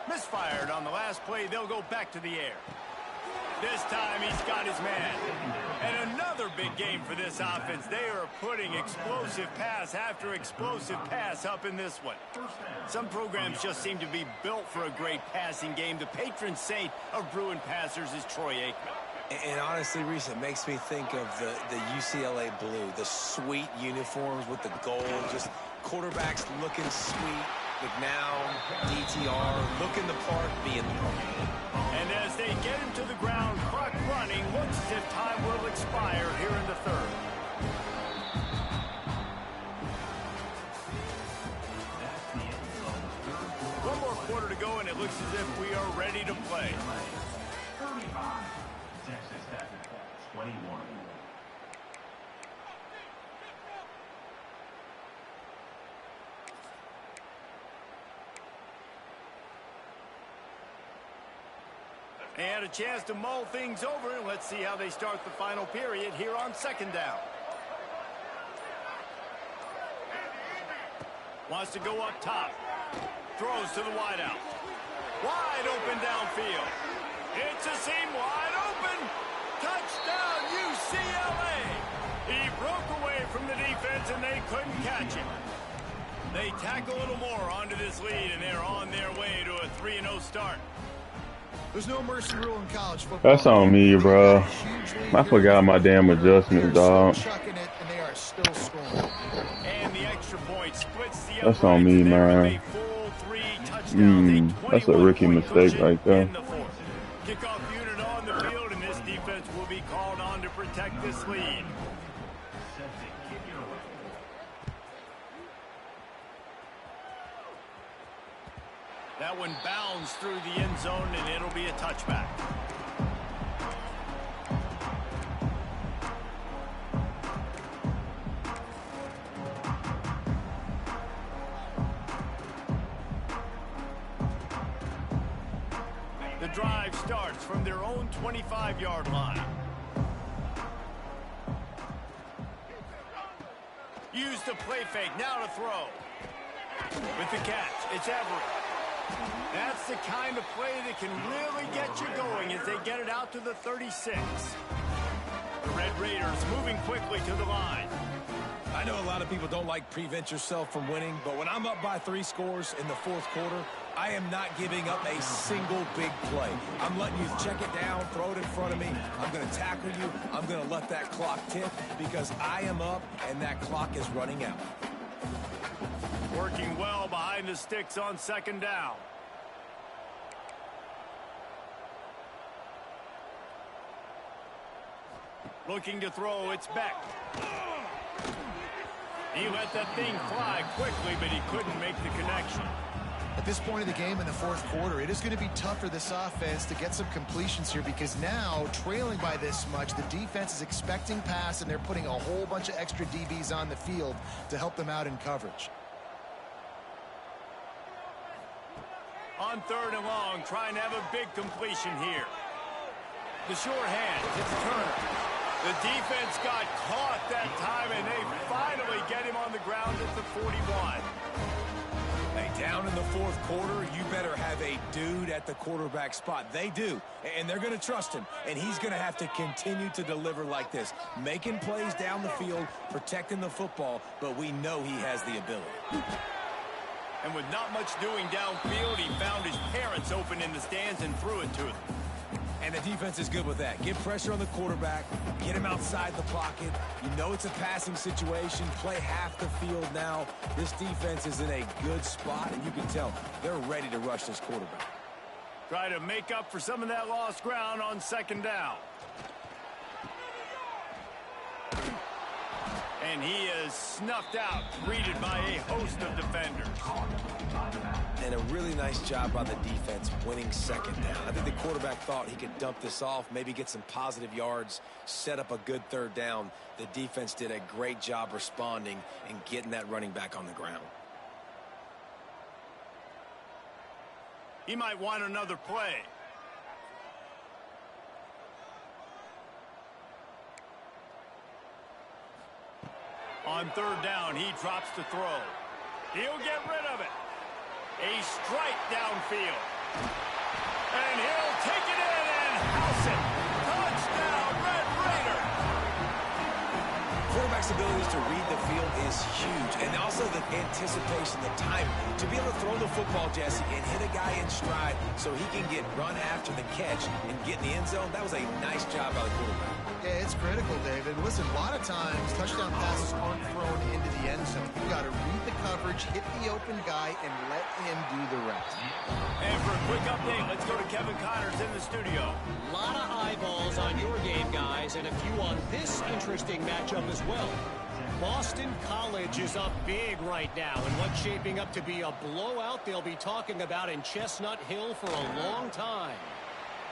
Misfired on the last play. They'll go back to the air. This time he's got his man. And another big game for this offense. They are putting explosive pass after explosive pass up in this one. Some programs just seem to be built for a great passing game. The patron saint of Bruin passers is Troy Aikman. And honestly, Reese, it makes me think of the UCLA blue, the sweet uniforms with the gold, just quarterbacks looking sweet. McNown, DTR, looking the part, being the part. And as they get him to the ground, clock running, looks as if time will expire here in the 3rd. One more quarter to go, and it looks as if we are ready to play. 35, Texas Tech, 21. And a chance to mull things over, and let's see how they start the final period here on 2nd down. Wants to go up top. Throws to the wideout. Wide open downfield. It's a seam wide open. Touchdown, UCLA. He broke away from the defense, and they couldn't catch him. They tack a little more onto this lead, and they're on their way to a 3-0 start. There's no mercy rule in college football. That's on me, bro. I forgot my damn adjustments, dog. And the extra point splits the That's on me, man. That's a rookie mistake right there. Kickoff unit on the field, and this defense will be called on to protect this lead. That one bounds through the end zone, and it'll be a touchback. The drive starts from their own 25-yard line. Use the play fake, now to throw. With the catch, it's Everett. That's the kind of play that can really get you going as they get it out to the 36. The Red Raiders moving quickly to the line. I know a lot of people don't like prevent yourself from winning, but when I'm up by 3 scores in the 4th quarter, I am not giving up a single big play. I'm letting you check it down, throw it in front of me. I'm going to tackle you. I'm going to let that clock tick because I am up and that clock is running out. Working well behind the sticks on 2nd down. Looking to throw, it's Beck. He let that thing fly quickly, but he couldn't make the connection. At this point of the game in the 4th quarter, it is going to be tough for this offense to get some completions here because now, trailing by this much, the defense is expecting pass, and they're putting a whole bunch of extra DBs on the field to help them out in coverage. On 3rd and long, trying to have a big completion here. The short hand, it's Turner. The defense got caught that time, and they finally get him on the ground at the 41. Hey, down in in the fourth quarter, you better have a dude at the quarterback spot. They do, and they're going to trust him, and he's going to have to continue to deliver like this, making plays down the field, protecting the football, but we know he has the ability. And with not much doing downfield, he found his parents open in the stands and threw it to them. And the defense is good with that. Get pressure on the quarterback, get him outside the pocket. You know it's a passing situation. Play half the field now. This defense is in a good spot, and you can tell they're ready to rush this quarterback. Try to make up for some of that lost ground on second down. And he is snuffed out, greeted by a host of defenders. And a really nice job by the defense winning second down. I think the quarterback thought he could dump this off, maybe get some positive yards, set up a good third down. The defense did a great job responding and getting that running back on the ground. He might want another play. On third down, he drops to throw. He'll get rid of it. A strike downfield. And he'll take it in and house it. Touchdown, Red Raider. Quarterback's abilities to read the field is huge. And also the anticipation, the time to be able to throw the football, Jesse, and hit a guy in stride so he can get run after the catch and get in the end zone. That was a nice job by the quarterback. Yeah, it's critical, David. Listen, a lot of times touchdown passes aren't thrown into the end zone. You've got to read the coverage, hit the open guy, and let him do the rest. And for a quick update, let's go to Kevin Connors in the studio. A lot of eyeballs on your game, guys, and a few on this interesting matchup as well. Boston College is up big right now, and what's shaping up to be a blowout they'll be talking about in Chestnut Hill for a long time.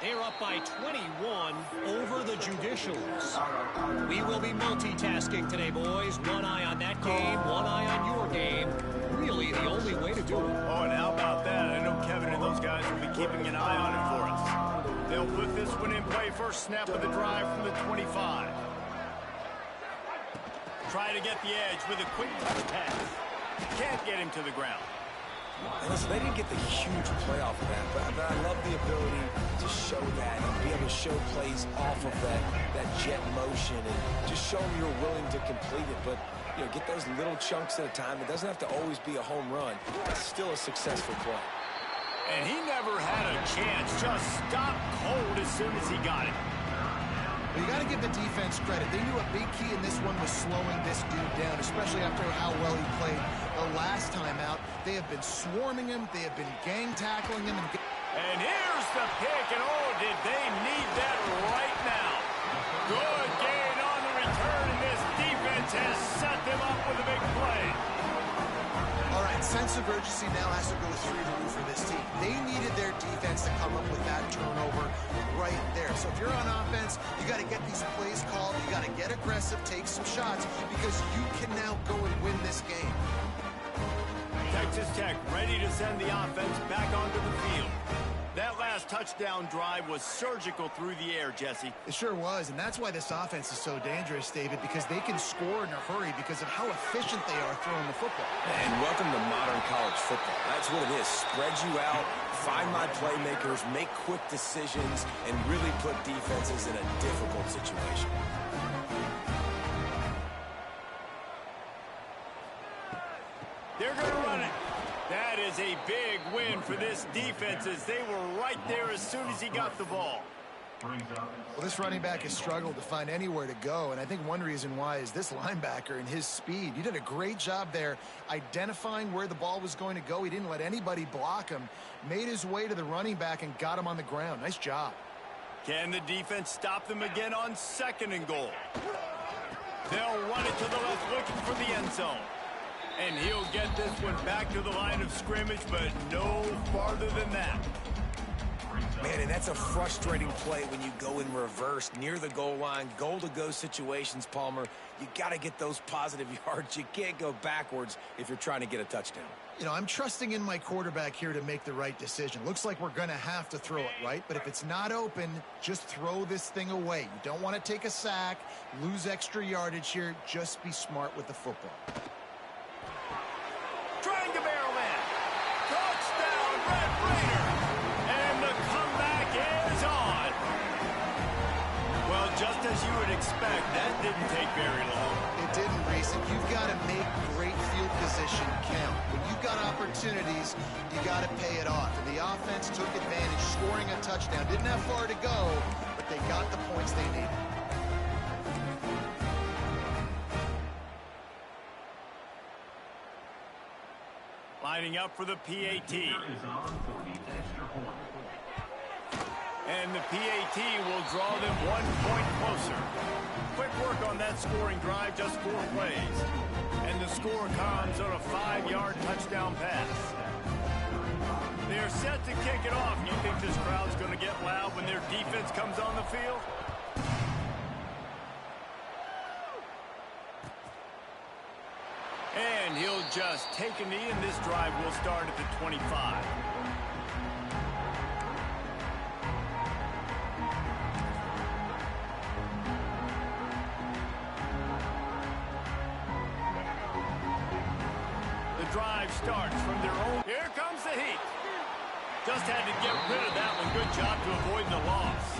They're up by 21 over the Judicials. We will be multitasking today, boys. One eye on that game, one eye on your game. Really the only way to do it. Oh, and how about that? I know Kevin and those guys will be keeping an eye on it for us. They'll put this one in play first snap of the drive from the 25. Try to get the edge with a quick touch pass. Can't get him to the ground. And listen, they didn't get the huge play off of that, but I love the ability to show that and be able to show plays off of that jet motion and just show them you're willing to complete it. But, you know, get those little chunks at a time. It doesn't have to always be a home run. It's still a successful play. And he never had a chance. Just stopped cold as soon as he got it. Well, you got to give the defense credit. They knew a big key in this one was slowing this dude down, especially after how well he played the last time out. They have been swarming him. They have been gang tackling him. And here's the pick, and oh, did they need that right now. Good gain on the return, and this defense has set them up with a big play. All right, sense of urgency now has to go through the roof for this team. They needed their defense to come up with that turnover right there. So if you're on offense, you got to get these plays called. You got to get aggressive, take some shots, because you can now go and win this game. Texas Tech ready to send the offense back onto the field. That last touchdown drive was surgical through the air, Jesse. It sure was, and that's why this offense is so dangerous, David, because they can score in a hurry because of how efficient they are throwing the football. And welcome to modern college football. That's what it is. Spread you out, find my playmakers, make quick decisions, and really put defenses in a difficult situation. They're going to run it. That is a big win for this defense as they were right there as soon as he got the ball. Well, this running back has struggled to find anywhere to go, and I think one reason why is this linebacker and his speed. He did a great job there identifying where the ball was going to go. He didn't let anybody block him, made his way to the running back and got him on the ground. Nice job. Can the defense stop them again on second and goal? They'll run it to the left looking for the end zone. And he'll get this one back to the line of scrimmage, but no farther than that. Man, and that's a frustrating play when you go in reverse near the goal line, goal-to-go situations, Palmer. You got to get those positive yards. You can't go backwards if you're trying to get a touchdown. You know, I'm trusting in my quarterback here to make the right decision. Looks like we're going to have to throw it, right? But if it's not open, just throw this thing away. You don't want to take a sack, lose extra yardage here. Just be smart with the football. Trying to barrel in. just as you would expect, that didn't take very long. It didn't, Reese. You've got to make great field position count. When you've got opportunities, you got to pay it off. And the offense took advantage, scoring a touchdown. Didn't have far to go, but they got the points they needed. Lining up for the PAT. And the PAT will draw them 1 point closer. Quick work on that scoring drive, just 4 plays. And the score comes on a 5-yard touchdown pass. They're set to kick it off. You think this crowd's going to get loud when their defense comes on the field? And he'll just take a knee, and this drive will start at the 25. The drive starts from their own. Here comes the heat. Just had to get rid of that one. Good job to avoid the loss.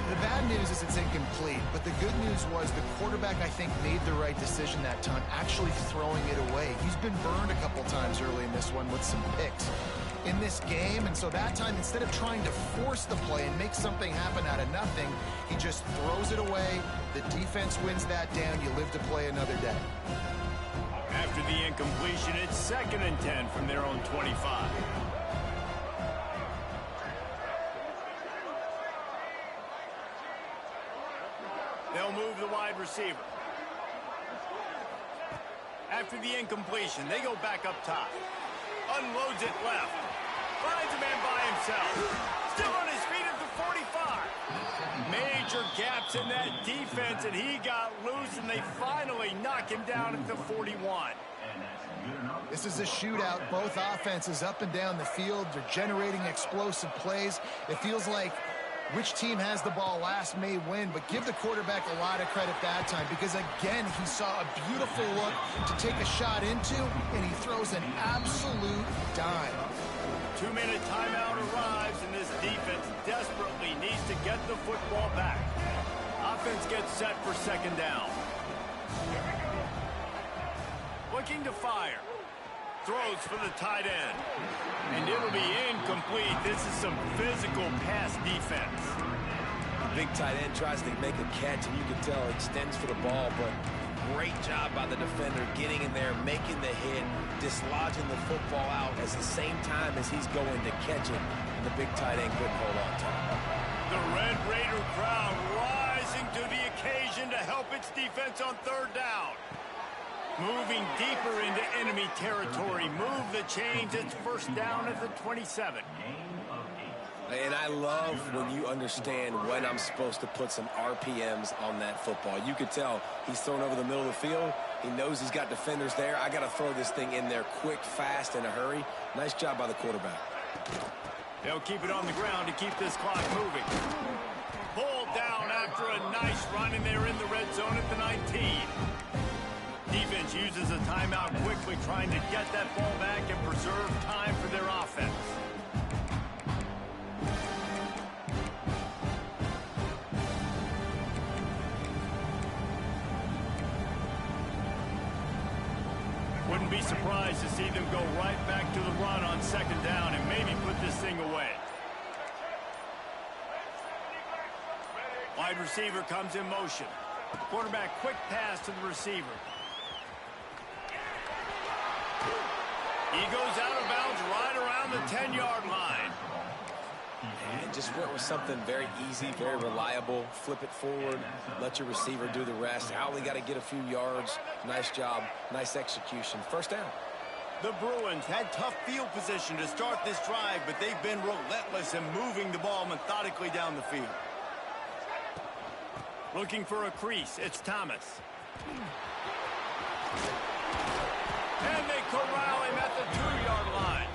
The bad news is it's incomplete, but the good news was the quarterback, I think, made the right decision that time, actually throwing it away. He's been burned a couple times early in this one with some picks in this game, and so that time, instead of trying to force the play and make something happen out of nothing, he just throws it away. The defense wins that down. You live to play another day. After the incompletion, it's 2nd and 10 from their own 25. They'll move the wide receiver. After the incompletion, they go back up top. Unloads it left. Finds a man by himself. Still on his feet at the 45. Major gaps in that defense, and he got loose, and they finally knock him down at the 41. This is a shootout. Both offenses up and down the field. They're generating explosive plays. It feels like which team has the ball last may win, but give the quarterback a lot of credit that time because, again, he saw a beautiful look to take a shot into, and he throws an absolute dime. 2-minute timeout arrives, and this defense desperately needs to get the football back. Offense gets set for 2nd down. Looking to fire. Throws for the tight end. And it'll be incomplete. This is some physical pass defense. Big tight end tries to make a catch, and you can tell it extends for the ball, but great job by the defender getting in there, making the hit, dislodging the football out at the same time as he's going to catch it, and the big tight end couldn't hold on to it. The Red Raider crowd rising to the occasion to help its defense on 3rd down. Moving deeper into enemy territory. Move the chains. It's 1st down at the 27. And I love when you understand when I'm supposed to put some RPMs on that football. You could tell he's thrown over the middle of the field. He knows he's got defenders there. I got to throw this thing in there quick, fast, in a hurry. Nice job by the quarterback. They'll keep it on the ground to keep this clock moving. Pulled down after a nice run, and they're in the red zone at the 19. Defense uses a timeout quickly, trying to get that ball back and preserve time for their offense. Wouldn't be surprised to see them go right back to the run on 2nd down and maybe put this thing away. Wide receiver comes in motion. Quarterback quick pass to the receiver. He goes out of bounds right around the 10-yard line. And just went with something very easy, very reliable. Flip it forward, let your receiver do the rest. Only got to get a few yards. Nice job, nice execution. 1st down. The Bruins had tough field position to start this drive, but they've been relentless in moving the ball methodically down the field. Looking for a crease, it's Thomas. And they corral him at the 2-yard line.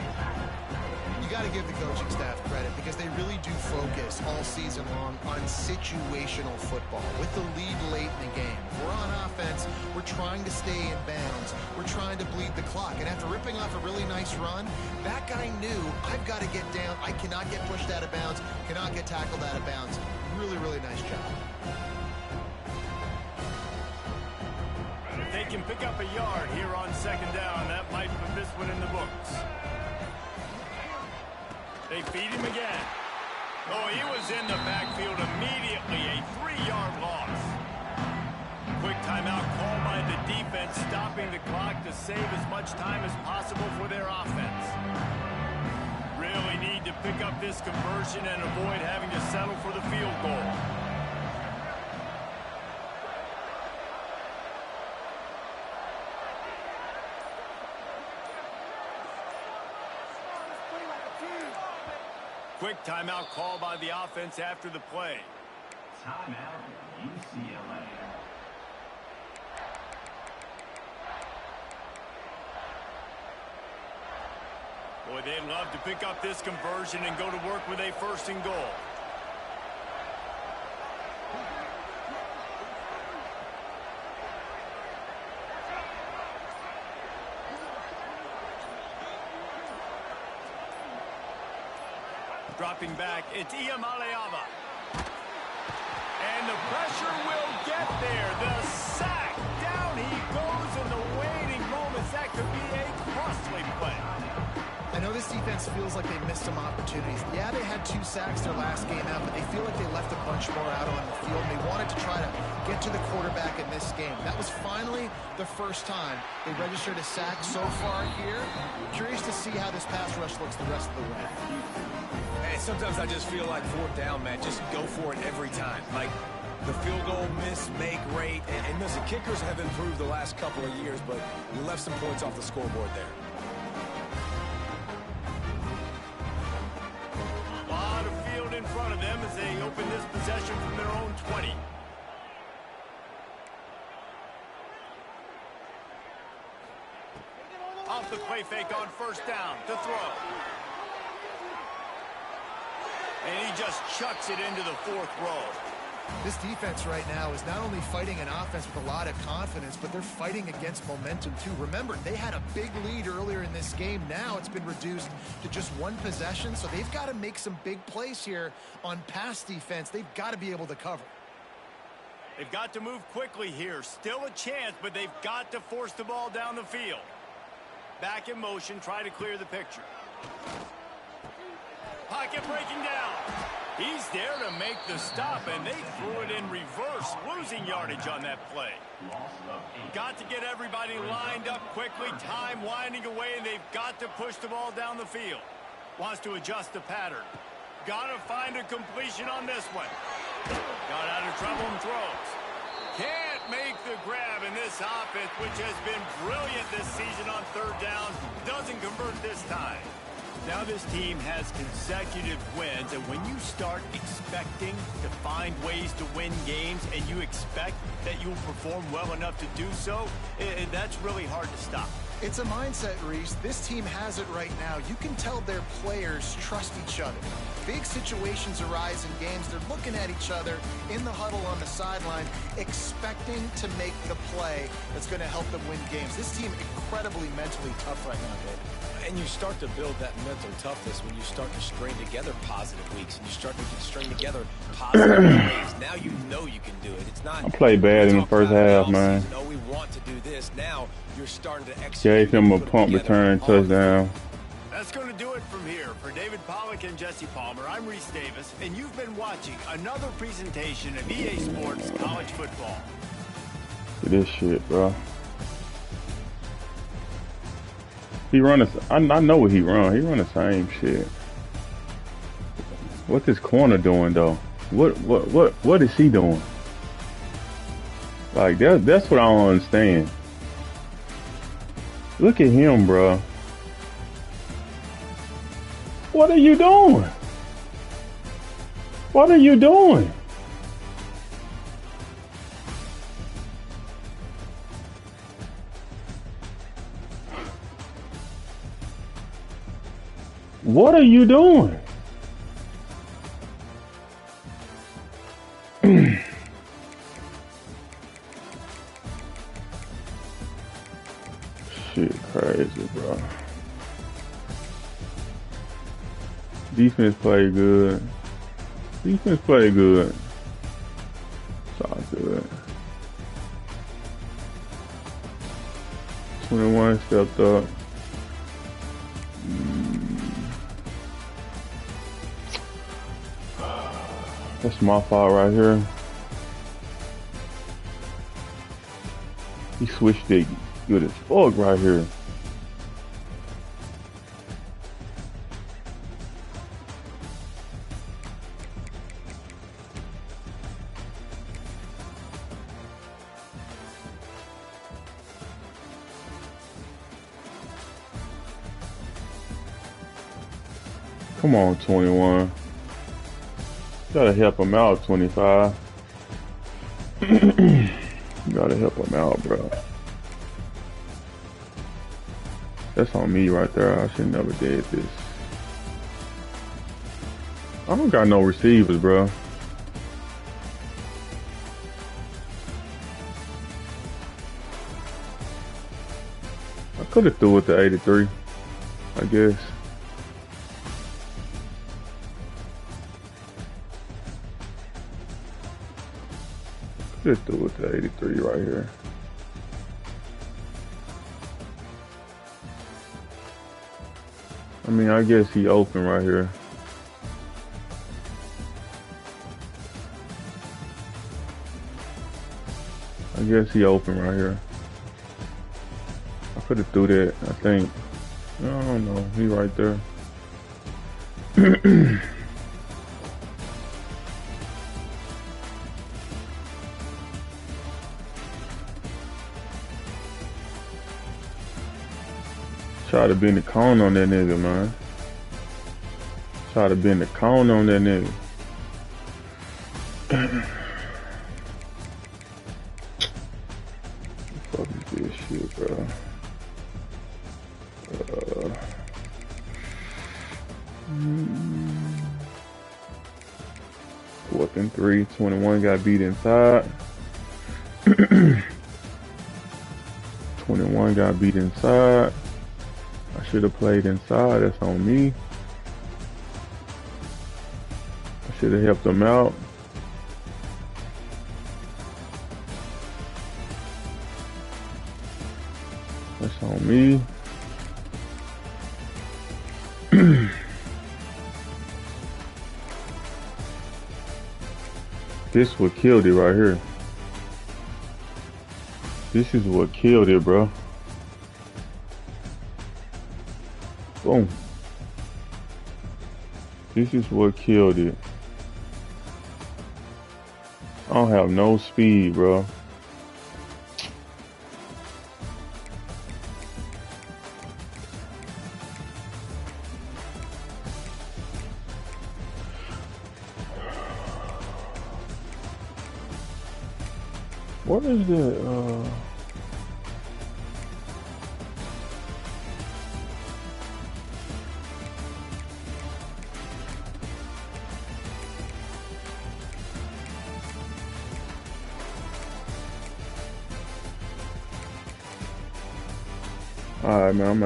You got to give the coaching staff credit because they really do focus all season long on situational football. With the lead late in the game, if we're on offense, we're trying to stay in bounds. We're trying to bleed the clock. And after ripping off a really nice run, that guy knew, I've got to get down. I cannot get pushed out of bounds, cannot get tackled out of bounds. Really, really nice job. can pick up a yard here on second down. That might put this one in the books. They feed him again. Oh, he was in the backfield immediately. A 3-yard loss. Quick timeout called by the defense, stopping the clock to save as much time as possible for their offense. Really need to pick up this conversion and avoid having to settle for the field goal. Quick timeout called by the offense after the play. Timeout, UCLA. Boy, they'd love to pick up this conversion and go to work with a 1st and goal. Dropping back, it's Iamaleava. And the pressure will get there. The sack. Down he goes in the waning moments. That could be a costly play. I know this defense feels like they missed some opportunities. Yeah, they had 2 sacks their last game out, but they feel like they left a bunch more out on the field. They wanted to try to get to the quarterback in this game. That was finally the first time they registered a sack so far here. Curious to see how this pass rush looks the rest of the way. Hey, sometimes I just feel like 4th down, man. Just go for it every time. Like the field goal miss, make rate. And listen, kickers have improved the last couple of years, but we left some points off the scoreboard there. In front of them as they open this possession from their own 20. Off the play fake on 1st down to throw. And he just chucks it into the 4th row. This defense right now is not only fighting an offense with a lot of confidence, but they're fighting against momentum too. Remember, they had a big lead earlier in this game. Now it's been reduced to just 1 possession, so they've got to make some big plays here on pass defense. They've got to be able to cover. They've got to move quickly here. Still a chance, but they've got to force the ball down the field. Back in motion, try to clear the picture. Pocket breaking down. He's there to make the stop, and they threw it in reverse, losing yardage on that play. Got to get everybody lined up quickly, time winding away, and they've got to push the ball down the field. Wants to adjust the pattern. Got to find a completion on this one. Got out of trouble and throws. Can't make the grab in this offense, which has been brilliant this season on 3rd down. Doesn't convert this time. Now this team has consecutive wins, and when you start expecting to find ways to win games and you expect that you'll perform well enough to do so, that's really hard to stop. It's a mindset, Reese. This team has it right now. You can tell their players trust each other. Big situations arise in games. They're looking at each other in the huddle on the sideline, expecting to make the play that's going to help them win games. This team incredibly mentally tough right now, David. And you start to build that mental toughness when you start to string together positive weeks and you start to string together positive plays. Now you know you can do it. It's not. I played bad in the first half, man. No, we want to do this. Now you're starting to execute. Gave him a pump return touchdown. That's going to do it from here. For David Pollack and Jesse Palmer, I'm Reese Davis, and you've been watching another presentation of EA Sports College Football. This shit, bro. He run I know what he run. He run the same shit. What's his corner doing though? What is he doing? Like that's what I don't understand. Look at him, bro. What are you doing? What are you doing? What are you doing? Shit crazy, bro. Defense play good. Defense play good. It's all good. 21 stepped up. That's my fault right here. He switched it good as fuck right here. Come on, 21. Gotta help him out, 25. Gotta help him out, bro. That's on me right there. I should never did this. I don't got no receivers, bro. I could have threw it to 83, I guess. Could have threw it to 83 right here. I mean, I guess he open right here. I guess he open right here. I could have threw that, I think. I don't know. He right there. Try to bend the cone on that nigga, man. Try to bend the cone on that nigga. What the fuck is this shit, bro? 4th and 3. 21 got beat inside. 21 got beat inside. I should have played inside. That's on me. I should have helped him out. That's on me. This what killed it right here. This is what killed it, bro. Boom. This is what killed it. I don't have no speed, bro. What is that? All right, man.